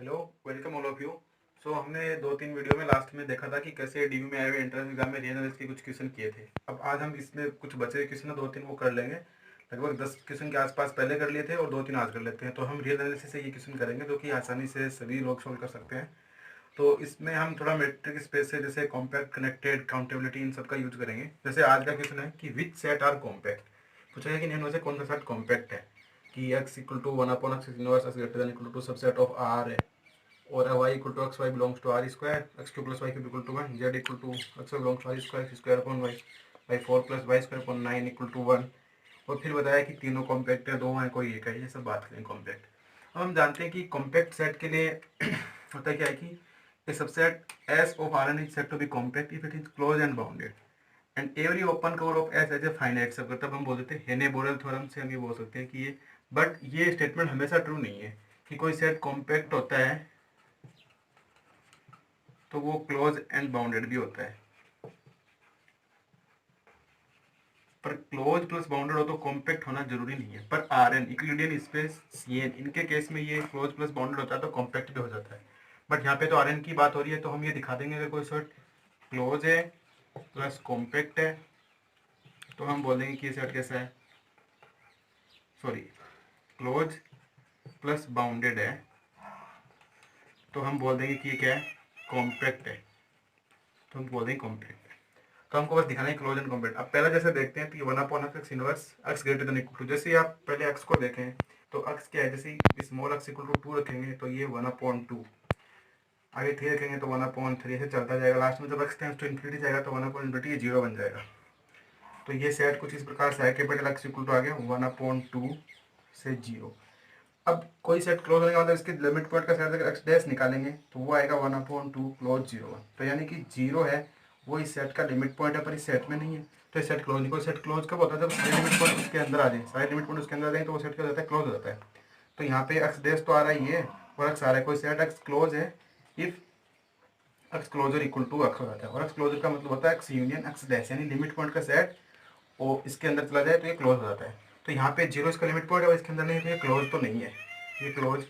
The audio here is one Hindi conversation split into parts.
Hello, welcome all of you. So हमने 2-3 वीडियो में लास्ट में देखा था कि कैसे डीयू में आए हुए एंट्रेंस एग्जाम में रियल एनालिसिस के कुछ क्वेश्चन किए थे। अब आज हम इसमें कुछ बचे क्वेश्चन है 2-3 वो कर लेंगे। लगभग 10 क्वेश्चन के आसपास पहले कर लिए थे और 2-3 आज कर लेते हैं। तो हम रियल एनालिसिस से ये क्वेश्चन करेंगे जो कि आसानी से सभी लोग सोल्व कर सकते हैं। तो इसमें हम थोड़ा मेट्रिक स्पेस से जैसे कॉम्पैक्ट, कनेक्टेड, काउंटेबिलिटी इन सब का यूज करेंगे। जैसे आज का क्वेश्चन है कि विच सेट आर कॉम्पैक्ट। पूछा है कि इनमें से कौन सा सेट कॉम्पैक्ट है कि x equal to 1/x inverse x greater than equal to subset of R है और y equal to x y belongs to R square x q plus y cube equal to 1 z equal to x y belongs to R square x square upon y 4 plus y square upon 9 equal to 1। और फिर बताया कि तीनों कॉम्पैक्ट है, दो हैं कोई एक है। ये सब बात करें कॉम्पैक्ट। अब हम जानते हैं कि कॉम्पैक्ट सेट के लिए होता क्या है कि a subset S of Rn is said to be compact if it is closed and bounded and every open cover of S has a finite subset। तब हम बोल देते हैं हेने-बोरेल थ्योरम से हम ये बोल सकते हैं कि ये, बट ये स्टेटमेंट हमेशा ट्रू नहीं है कि कोई सेट कॉम्पैक्ट होता है तो वो क्लोज एंड बाउंडेड भी होता है। पर क्लोज प्लस बाउंडेड हो तो कॉम्पैक्ट होना जरूरी नहीं है। पर R n Euclidean space CN इनके केस में ये क्लोज प्लस बाउंडेड होता है तो कॉम्पैक्ट भी हो जाता है। बट यहाँ पे तो आर एन की बात हो रही है तो हम ये दिखा देंगे अगर कोई सेट क्लोज है प्लस कॉम्पैक्ट है तो हम बोलेंगे कि ये सेट कैसा है, सॉरी क्लोज प्लस बाउंडेड है तो हम बोल देंगे कि ये क्या है, कॉम्पैक्ट है। तो हम बोल देंगे कॉम्पैक्ट। तो हमको बस दिखाना है क्लोज एंड कॉम्पैक्ट। अब पहला जैसे देखते हैं तो 1/x inverse x greater than equal to, जैसे आप पहले x को देखें तो x क्या है, जैसे स्मॉल x इक्वल टू 2 रखेंगे तो ये 1/2, आगे 3 रखेंगे तो 1/3, ऐसे चलता जाएगा। लास्ट में जब x टेंड्स टू इन्फिनिटी जाएगा तो 1/∞ ये 0 बन जाएगा। तो ये सेट कुछ इस प्रकार से है, कैपिटल x इक्वल टू आ गया 1/2 से 0। अब कोई सेट क्लोज होने का मतलब इसके लिमिट पॉइंट का सेट अगर x डैश निकालेंगे तो वो आएगा 1/2 क्लोज 0 1। तो यानी कि 0 है वो इस सेट का लिमिट पॉइंट है पर इस सेट में नहीं है तो इस सेट क्लोज नहीं। कोई सेट क्लोज कब होता है, जब सारे लिमिट पॉइंट उसके अंदर आ जाए, सारे लिमिट पॉइंट उसके अंदर आ जाए तो वो सेट क्या हो जाता है, क्लोज हो जाता है। तो यहाँ पे x डैश तो आ रहा ही है और x आ रहा है। कोई सेट x क्लोज है if x closure equal to x हो जाता है और x क्लोजर का मतलब होता है x यूनियन x डैश, यानी लिमिट पॉइंट का सेट वो इसके अंदर चला जाए तो ये क्लोज हो जाता है। तो यहाँ पे 0 इसका लिमिट पॉइंट है और इसके अंदर नहीं है तो ये क्लोज तो नहीं है, ये क्लोज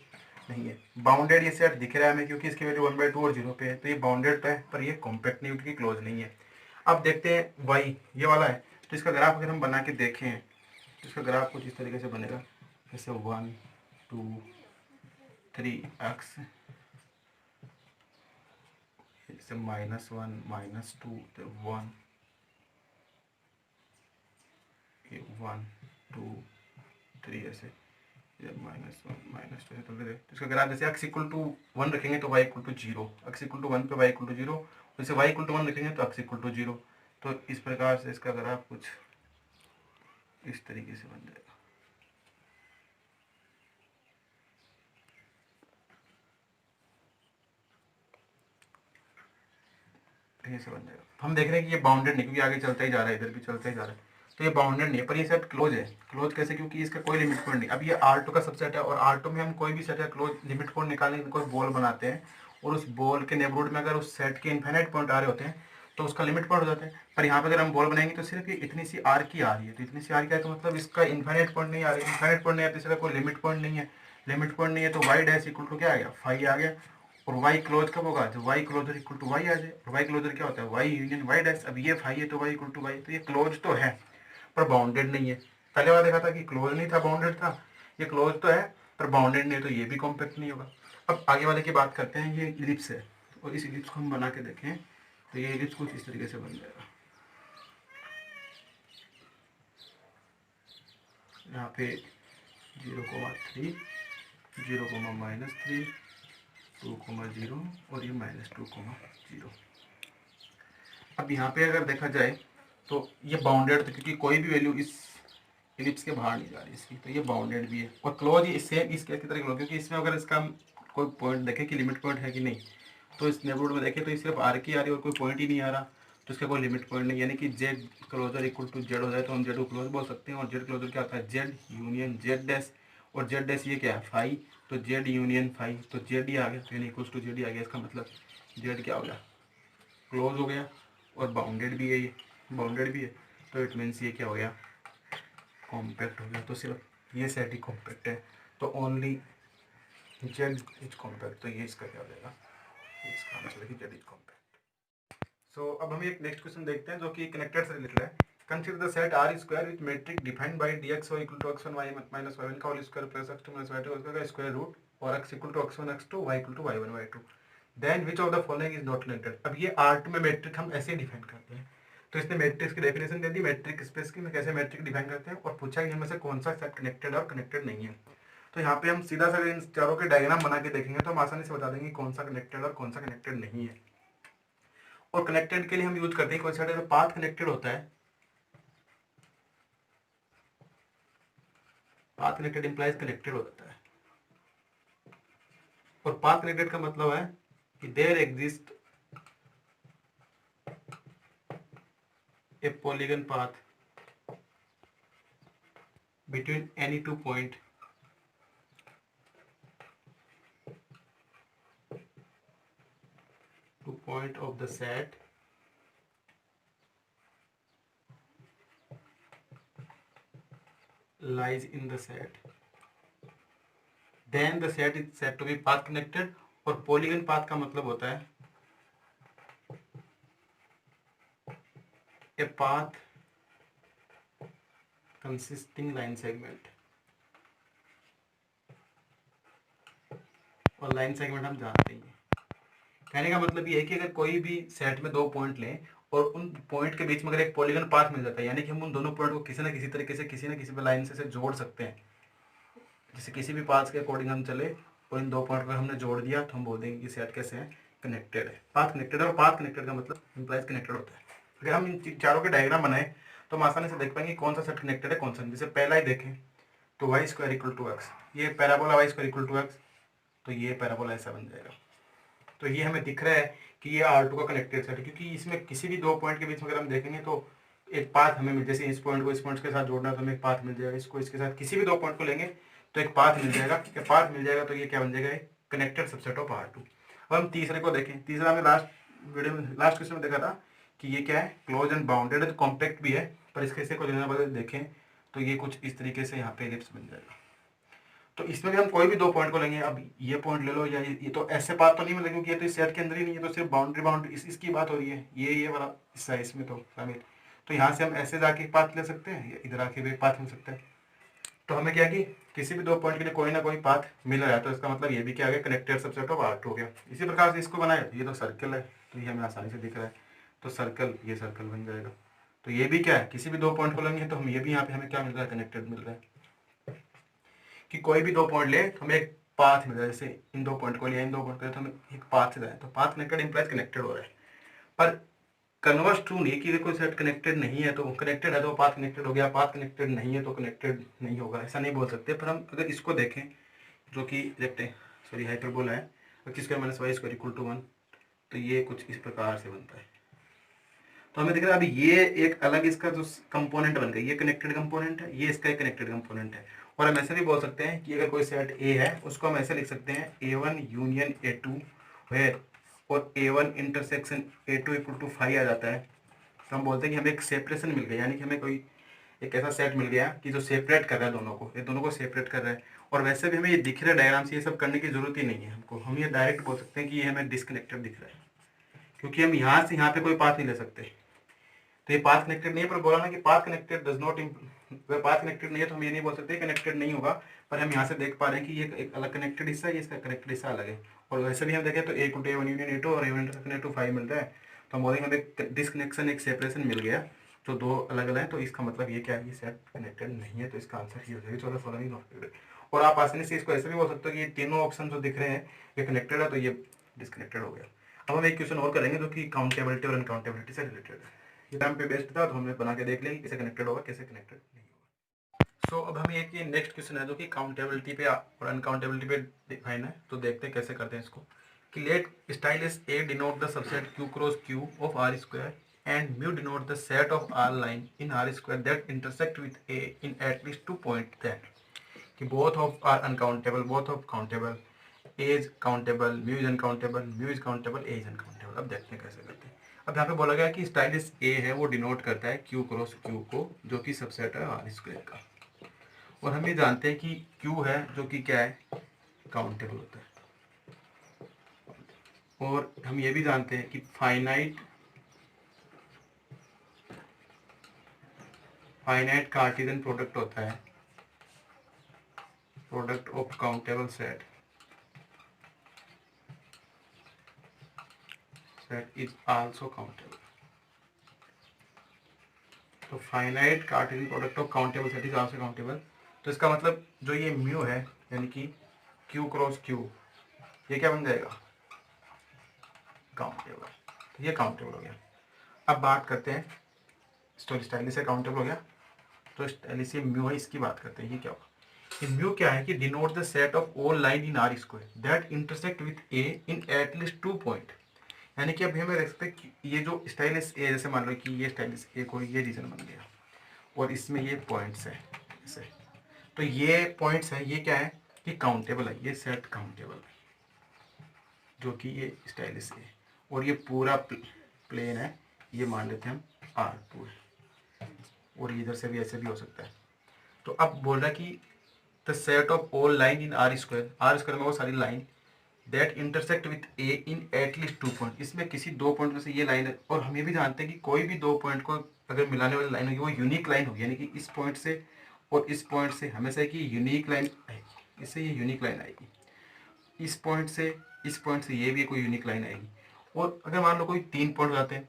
नहीं है। बाउंडेड ये सेट दिख रहा है हमें क्योंकि इसकी वैल्यू 1/2 और 0 पे है तो ये बाउंडेड पे है पर ये कॉम्पैक्ट नहीं क्योंकि क्लोज नहीं है। अब देखते हैं वाई ये वाला है तो इसका ग्राफ अगर हम बना के देखें तो इसका ग्राफ कुछ इस तरीके से बनेगा, जैसे 1 2 3x, जैसे -1 -2 तो 1 1 2 3 ऐसे -1 -2 से चलते रहे। तो इसका ग्राफ जैसे x इक्वल टू 1 रखेंगे तो y equal to 0, x equal to 1 पे y इक्वल टू 0, जैसे y इक्वल टू 1 रखेंगे तो x इक्वल टू 0। तो इस प्रकार से इसका ग्राफ कुछ इस तरीके से बन जाएगा, ऐसे बन जाएगा। हम देख रहे हैं कि ये बाउंडेड नहीं क्योंकि आगे चलता ही जा रहा है, इधर भी चलता ही जा रहा है तो ये बाउंडेड नहीं है। पर ये सेट क्लोज है। क्लोज कैसे, क्योंकि इसका कोई लिमिट पॉइंट नहीं। अब ये R2 का सबसेट है और R2 में हम कोई भी सेट का क्लोज लिमिट पॉइंट निकालने के लिए कोई बॉल बनाते हैं और उस बॉल के नेबरहुड में अगर उस सेट के इन्फिनिट पॉइंट आ रहे होते हैं तो उसका लिमिट पॉइंट हो जाता है। पर यहाँ पे अगर हम बॉल बनाएंगे तो सिर्फ ये इतनी सी R की आ रही है, तो इतनी सी R की है तो मतलब इसका इन्फिनिट पॉइंट नहीं आ रहा है। इन्फिनिट पॉइंट नहीं है तो इसका कोई लिमिट पॉइंट नहीं है। लिमिट पॉइंट नहीं है तो वाई डैश इक्वल टू क्या आ गया, फाई आ गया। और वाई क्लोज कब होगा, जब y closure equal to y आ जाए। और वाई क्लोजर क्या होता है, वाई यूनियन वाई डैश। अब ये फाई है तो वाई इक्वल टू वाई, तो ये क्लोज तो है पर बाउंडेड नहीं है। पहले वाला देखा था कि क्लोज नहीं था बाउंडेड था, ये क्लोज तो है पर बाउंडेड नहीं है तो ये भी कॉम्पैक्ट नहीं होगा। अब आगे वाले की बात करते हैं। ये इलिप्स है और इस इलिप्स को हम बना के देखें तो ये इलिप्स कुछ इस तरीके से बन जाएगा। यहाँ पे 0,3 0,-3 2,0 और ये -2,0। अब यहाँ पे अगर देखा जाए तो ये बाउंडेड था क्योंकि कोई भी वैल्यू इस इलिप्स के बाहर नहीं जा रही इसकी, तो ये बाउंडेड भी है। और क्लोज ये सेम इस केस की तरह क्लोज, क्योंकि इसमें अगर इसका कोई पॉइंट देखे कि लिमिट पॉइंट है कि नहीं तो इस नेबरहुड में देखें तो सिर्फ आर की आ रही है और कोई पॉइंट ही नहीं आ रहा तो इसका कोई लिमिट पॉइंट नहीं। यानी कि z closure equal to z हो जाए तो हम जेड को क्लोज बोल सकते हैं। और जेड क्लोजर क्या होता है, जेड यूनियन जेड डैश। और जेड डैश ये क्या है, फाई, तो जेड यूनियन फाई, तो जेड ही आ गया, तो यानी इक्वल टू जेड ही आ गया। इसका मतलब जेड क्या हो गया, क्लोज हो गया और बाउंडेड भी है, ये बाउंडेड भी है तो इट मीन्स ये क्या हो गया, कॉम्पैक्ट हो गया। तो सिर्फ ये सेट ही कॉम्पैक्ट है। तो ओनली जेड इज कॉम्पैक्ट, तो ये इसका क्या हो जाएगा, इसका आंसर है कि जेड इज कॉम्पैक्ट। सो अब हम एक नेक्स्ट क्वेश्चन देखते हैं जो कि कनेक्टेड से रिलेटेड है। Consider the set R square with metric defined by dx equal to x1 y minus y1 का whole square plus x2 minus y2 square का स्क्वायर रूट और x equal to x1 x2 y equal to y1 y2, then which of the following is not connected. अब ये R2 में मैट्रिक हम ऐसे डिफाइन करते हैं, तो इसने मैट्रिक्स की डेफिनेशन दे दी, मैट्रिक स्पेस की में कैसे मैट्रिक डिफाइन करते हैं, और पूछा कि इनमें से कौन सा सेट कनेक्टेड और कनेक्टेड नहीं है। तो यहाँ पे हम सीधा सा इन चारों के डायग्राम बना के देखेंगे तो हम आसानी से बता देंगे कौन सा कनेक्टेड और कौन सा कनेक्टेड नहीं है। और कनेक्टेड के लिए हम यूज करते हैं कौन सा, पाथ कनेक्टेड होता है, पाथ कनेक्टेड इंप्लाइज कनेक्टेड हो जाता है। और पाथ कनेक्टेड का मतलब है कि there exist a polygon path between any two point of the set lies in the set, then the set is said to be path connected। और पॉलीगन पाथ का मतलब होता है a path consisting line segment, और लाइन सेगमेंट हम जानते हैं। कहने का मतलब ये है कि अगर कोई भी सेट में दो पॉइंट लें और उन पॉइंट के बीच में अगर एक पॉलीगन पाथ मिल जाता है, यानी कि हम उन दोनों पॉइंट को किसी ना किसी तरीके से किसी ना किसी भी लाइन से जोड़ सकते हैं। जैसे किसी भी पाथ के अकॉर्डिंग हम चले और इन दो पॉइंट को हमने जोड़ दिया तो हम बोल देंगे कि सेट कैसे है, कनेक्टेड है, पाथ कनेक्टेड है। और पाथ कनेक्टेड का मतलब इंप्लाइज कनेक्टेड होता है। अगर हम इन चारों के डायग्राम बनाए तो हम आसानी से देख पाएंगे कौन सा सेट कनेक्टेड है कौन सा नहीं। जैसे पहला ही देखें तो y square equal to x, ये parabola y square equal to x, तो ये पैराबोला ऐसा बन जाएगा। तो ये हमें दिख रहा है कि ये R2 का कनेक्टेड सेट है, क्योंकि इसमें किसी भी दो पॉइंट के बीच में अगर हम देखेंगे तो एक पाथ हमें मिल, जैसे इस पॉइंट को इस पॉइंट के साथ जोड़ना है तो हमें एक पाथ मिल जाएगा, इसको इसके साथ किसी भी दो पॉइंट को लेंगे तो एक पाथ मिल जाएगा, पाथ मिल जाएगा तो ये क्या बन जाएगा, एक कनेक्टेड सबसेट ऑफ R2। अब हम तीसरे को देखें, तीसरा में लास्ट वीडियो में लास्ट क्वेश्चन में देखा था कि ये क्या है, क्लोज एंड बाउंडेड है, तो कॉम्पैक्ट भी है, पर इसके से को लेना बदल देखें तो ये कुछ इस तरीके से यहाँ पे एलिप्स बन जाएगा। तो इसमें भी हम कोई भी दो पॉइंट को लेंगे, अब ये पॉइंट ले लो या ये तो ऐसे बात तो नहीं मिलेगी क्योंकि ये तो इस सेट के अंदर ही नहीं है, तो सिर्फ बाउंड्री इसकी बात हो रही है, ये वाला हिस्सा है इसमें तो शामिल। तो यहाँ से हम ऐसे जाके एक पाथ ले सकते हैं या इधर आके भी एक पाथ मिल सकता है। तो हमें क्या कि किसी भी दो पॉइंट के लिए कोई ना कोई पाथ मिल रहा है, तो इसका मतलब ये भी क्या आ गया, कनेक्टेड सबसेट ऑफ R2 हो गया। इसी प्रकार से इसको बनाया, ये तो सर्कल है तो ये हमें आसानी से दिख रहा है, तो सर्कल, ये सर्कल बन जाएगा। तो ये भी क्या है, किसी भी दो पॉइंट को लेंगे तो हम ये भी यहाँ पे हमें क्या मिल रहा है, कनेक्टेड मिल रहा है। कि कोई भी दो पॉइंट ले तो हमें एक पाथ मिल रहा है, जैसे इन दो पॉइंट को लिया, इन दो पॉइंट को लिया तो हमें एक पाथ मिल रहा है, तो पाथ कनेक्टेड इंप्लाइज कनेक्टेड हो रहा है। पर कन्वर्स ट्रू नहीं कि कोई सेट कनेक्टेड नहीं है तो कनेक्टेड है तो पाथ कनेक्टेड हो गया, पाथ कनेक्टेड नहीं है तो कनेक्टेड नहीं होगा, ऐसा नहीं बोल सकते। पर हम अगर इसको देखें जो कि सॉरी हाइपरबोला है, x square minus y square equal to 1, तो ये कुछ इस प्रकार से बनता है। तो हमें दिख रहा है अभी ये एक अलग इसका जो कंपोनेंट बन गया, ये कनेक्टेड कंपोनेंट है, ये इसका एक कनेक्टेड कंपोनेंट है। और हम ऐसे भी बोल सकते हैं कि अगर कोई सेट A है उसको हम ऐसे लिख सकते हैं A1 यूनियन A2 वेयर और A1 intersection A2 equal to 5 आ जाता है, तो हम बोलते हैं कि हमें एक सेपरेशन मिल गया, यानी कि हमें कोई एक ऐसा सेट मिल गया कि जो सेपरेट कर रहा है दोनों को, ये दोनों को सेपरेट कर रहा है। और वैसे भी हमें ये दिख रहा है डायग्राम से, ये सब करने की जरूरत ही नहीं है हमको, हम ये डायरेक्ट बोल सकते हैं कि ये हमें डिसकनेक्टेड दिख रहा है, क्योंकि हम यहाँ से यहाँ पे कोई पाथ नहीं ले सकते। तो ये पाथ कनेक्टेड नहीं है, पर बोला ना कि path connected does not, path connected नहीं है तो हम ये नहीं बोल सकते कनेक्टेड नहीं होगा। पर हम यहाँ से देख पा रहे हैं कि ये एक अलग कनेक्टेड हिस्सा है, ये इसका कनेक्टेड हिस्सा अलग है। और वैसे भी हम देखें तो A * A1 यूनियन A2 और A1 इंटरसेक्शन A2 5 मिल रहा है, तो हम बोलेंगे हमें एक डिसकनेक्शन, एक सेपरेशन मिल गया जो दो अलग अलग है, तो इसका मतलब ये क्या है, ये सेट कनेक्टेड नहीं है, तो इसका आंसर ये हो जाएगा 14 फॉलोइंग नॉट कनेक्टेड। और आप आसानी से इसको ऐसे भी बोल सकते हो कि ये तीनों ऑप्शन जो दिख रहे हैं ये कनेक्टेड है, तो ये डिसकनेक्टेड हो गया। अब हम एक क्वेश्चन और करेंगे जो कि काउंटेबिलिटी और अनकाउंटेबिलिटी से रिलेटेड है। ये टाइम पे बेस्ड था तो हमने बना के देख लेंगे कैसे कनेक्टेड होगा कैसे कनेक्टेड नहीं होगा। सो अब हमें एक ये नेक्स्ट क्वेश्चन है जो कि काउंटेबिलिटी पे और अनकाउंटेबिलिटी पे डिफाइन है, तो देखते हैं कैसे करते हैं इसको। कि लेट स्टाइलिस A denote the subset Q cross Q of R square and mu denote the set of R line in R square that intersect with A in at least 2 point, that कि both of are uncountable, both of countable, A is countable, mu is uncountable, mu is countable, A is uncountable. अब देखते हैं कैसे करते हैं। अब यहाँ पे बोला गया कि स्टाइलिस A है वो डिनोट करता है Q क्रॉस Q को, जो कि सबसेट है R स्क्वायर का। और हम ये जानते हैं कि Q है जो कि क्या है, काउंटेबल होता है। और हम ये भी जानते हैं कि फाइनाइट कार्टेशियन प्रोडक्ट होता है product of countable set is also countable. तो finite Cartesian product of countable set is also countable. तो इसका मतलब जो ये म्यू है यानी कि क्यू क्रॉस क्यू, ये क्या बन जाएगा? काउंटेबल। तो ये काउंटेबल हो गया। अब बात करते हैं स्टाइलिश से काउंटेबल हो गया, तो स्टाइलिश ये म्यू है, इसकी बात करते हैं। ये क्या होगा? ये म्यू क्या है कि denote the set of all line in are square that intersect with A in at least 2 point. यानी कि अभी हमें रख सकते हैं कि ये जो स्टाइलिश ए, जैसे मान लो कि ये स्टाइलिश ए को ये रीजन बन गया और इसमें ये पॉइंट्स है ऐसे, तो ये पॉइंट्स है, ये क्या है कि काउंटेबल है, ये सेट काउंटेबल है जो कि ये स्टाइलिश है। और ये पूरा प्लेन है, ये मान लेते हैं हम R2 है, और इधर से भी ऐसे भी हो सकता है। तो अब बोल रहा है कि the set of all line in R square में वो सारी line that intersect with A in at least 2 point, इसमें किसी 2 पॉइंट में से ये लाइन है। और हम ये भी जानते हैं कि कोई भी 2 पॉइंट को अगर मिलाने वाली लाइन होगी वो यूनिक लाइन होगी, यानी कि इस पॉइंट से और इस पॉइंट से हमेशा की यूनिक लाइन आएगी, इससे ये यूनिक लाइन आएगी, इस पॉइंट से ये भी कोई यूनिक लाइन आएगी। और अगर मान लो कोई 3 पॉइंट जाते हैं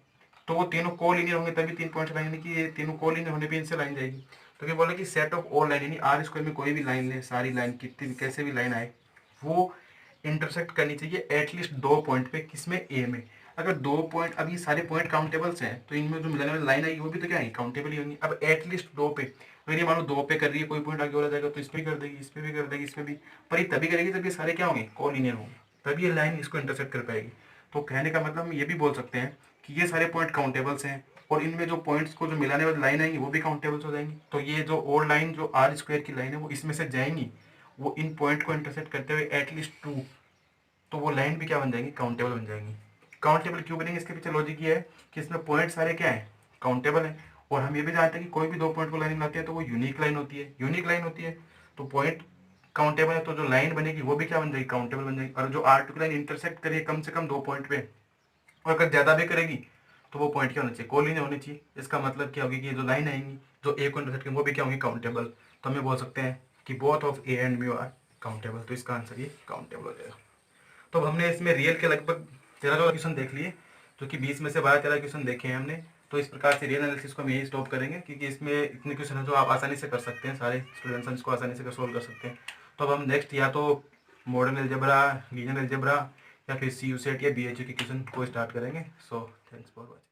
तो वो तीनों कोलिनियर होंगे तभी 3 पॉइंट लाइन, यानी कि ये तीनों कोलिनियर होने पर इनसे लाइन जाएगी। तो क्या बोला कि सेट ऑफ ऑल लाइन, यानी R स्क्वायर में कोई भी लाइन ले, सारी लाइन कितनी भी कैसे भी लाइन आए वो इंटरसेक्ट करनी चाहिए एटलीस्ट 2 पॉइंट पे, किसमें? ए में। अगर 2 पॉइंट, अब ये सारे पॉइंट काउंटेबल्स हैं तो इनमें जो मिलाने वाली लाइन आएगी वो भी तो क्या है? काउंटेबल ही होंगी। अब एटलीस्ट 2 पे, अगर ये मान लो 2 पे कर रही है, कोई पॉइंट आगे हो जाएगा तो इस पर कर देगी, इस पर भी कर देगी, इस पर भी, पर ये तभी करेगी जब ये सारे क्या होंगे? कोलिनियर होंगे, तभी ये लाइन इसको इंटरसेक्ट कर पाएगी। तो कहने का मतलब हम ये भी बोल सकते हैं कि ये सारे पॉइंट काउंटेबल्स हैं और इनमें जो पॉइंट्स को जो मिलाने वाली लाइन आएंगी वो भी काउंटेबल्स हो जाएंगी। तो ये जो और लाइन जो R स्क्वायर की लाइन है वो इसमें से जाएंगी, वो इन पॉइंट को इंटरसेक्ट करते हुए एटलीस्ट 2, तो वो लाइन भी क्या बन जाएंगी? काउंटेबल बन जाएंगी। काउंटेबल क्यों बनेंगे? इसके पीछे लॉजिक ये है कि इसमें पॉइंट सारे क्या है? काउंटेबल है। और हम ये भी जानते हैं कि कोई भी 2 पॉइंट को लाइन मिलाते हैं तो वो यूनिक लाइन होती है, यूनिक लाइन होती है। तो पॉइंट काउंटेबल है तो जो लाइन बनेगी वो भी क्या बन जाएगी? काउंटेबल बन जाएगी। और जो R2 की लाइन इंटरसेक्ट करिए कम से कम 2 पॉइंट पे, और अगर ज्यादा भी करेगी तो वो पॉइंट क्या होना चाहिए? कोलिनियर होनी चाहिए। इसका मतलब क्या होगी कि ये जो लाइन आएंगी जो ए को इंटरसेक्ट करेंगी वो भी क्या होंगी? काउंटेबल। तो हमें बोल सकते हैं कि both of a and mu are countable. तो इसका आंसर ये काउंटेबल हो जाएगा। तो अब हमने इसमें रियल के लगभग 13-14 क्वेश्चन देख लिए, जो कि 20 में से 12-13 क्वेश्चन देखे हैं हमने। तो इस प्रकार से रियल एनालिसिस को हम यही स्टॉप करेंगे, क्योंकि इसमें इतने क्वेश्चन हैं जो आप आसानी से कर सकते हैं, सारे स्टूडेंट्स इसको आसानी से सोल्व कर सकते हैं। तो अब हम नेक्स्ट या तो मॉडर्न अलजेब्रा, लीनियर अलजेब्रा या फिर CU सेट या BHU के क्वेश्चन को स्टार्ट करेंगे। So thanks for watching.